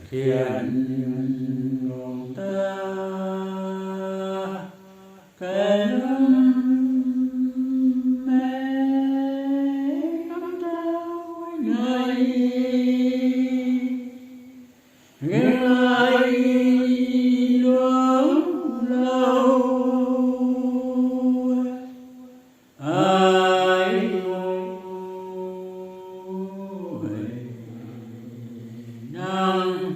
thiện nguồn ta cái lâm mê cắm trao ngày nghe lại đường lâu ai năng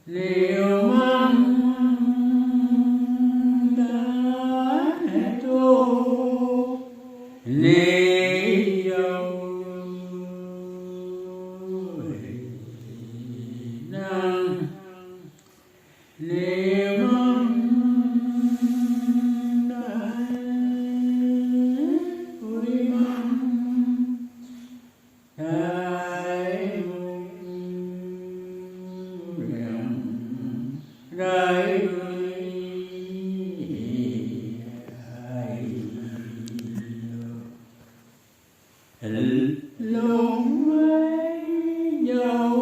liệu mong đã tu ni dâu năng liệu mong đã vui mong đại đại lùng ấy dầu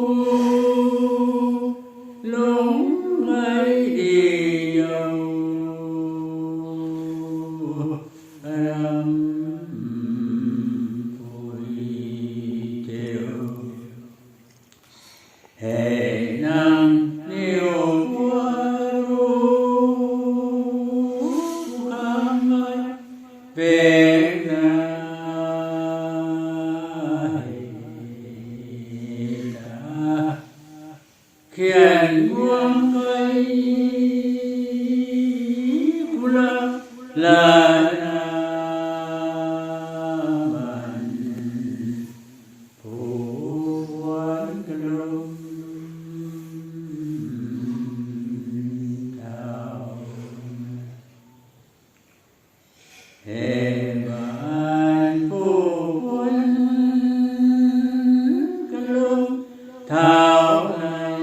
lùng ấy đi dầu vui chiều hệ năng nhiều qua ru khám ơi về ngài đã khiển muôn cây kula là bản phù quán lung thao hệ bản phù quán lung thao này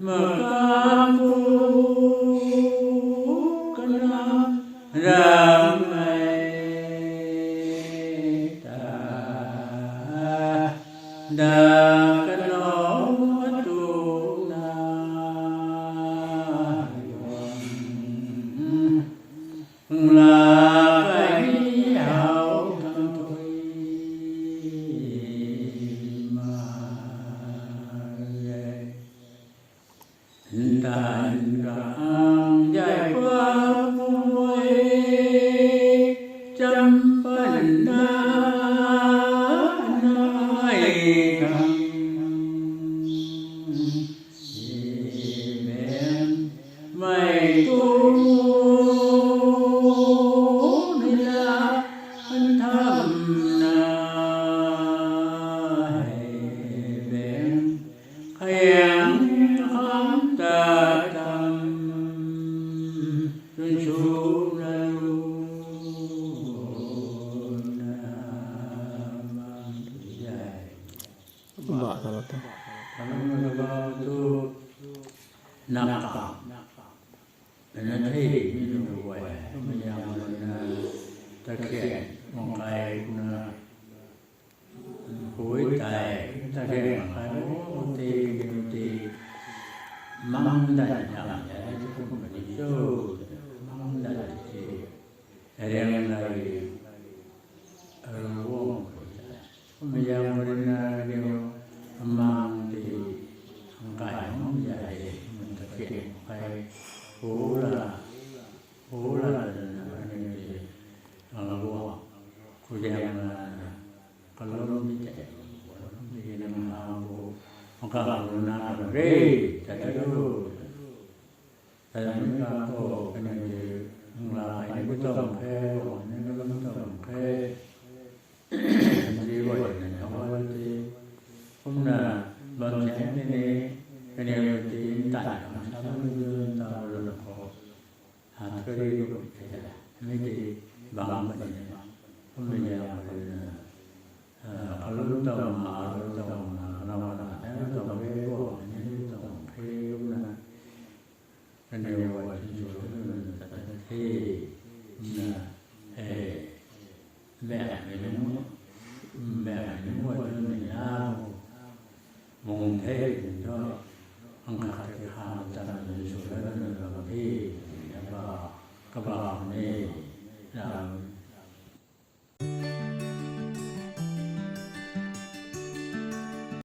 mà ca phu kana ram ta đa cano tu na là phải hảo thân thôi mà tàn càng dài qua vui trăm phần nay càng mềm mày tu nên là thầm này mềm khen khám ta tâm tuân chú na lu na mang dài Mbak kalau tu. Kalau tu nakam, nên thấy như là quẻ, bây giờ mình thực hiện một ngày cuối tài thực hiện cái thì mong đại nhận để cho mình đi sâu mong đại thì riêng này vuông bây giờ mình điều mang thì cái mong dài mình thực hiện phải hú là vuông của em là còn lâu đi chạy đi nằm ao không có làm nào làm đi chạy chạy đâu tại vì chúng ta có cái này là phải cái trồng khe còn những cái trồng khe gì vậy này không có gì không là bằng chén cái này thì tại sao chúng ta là có hạt cái đi rồi mấy cái bằng mình không bây giờ lúc đầu mà nó trồng cái của những trồng cái lúc nào cái điều vậy thì là mẹ mình đúng คาเทคาจันทร์สุรนันท์กับพี่แล้วก็กระบอกนี่อย่าง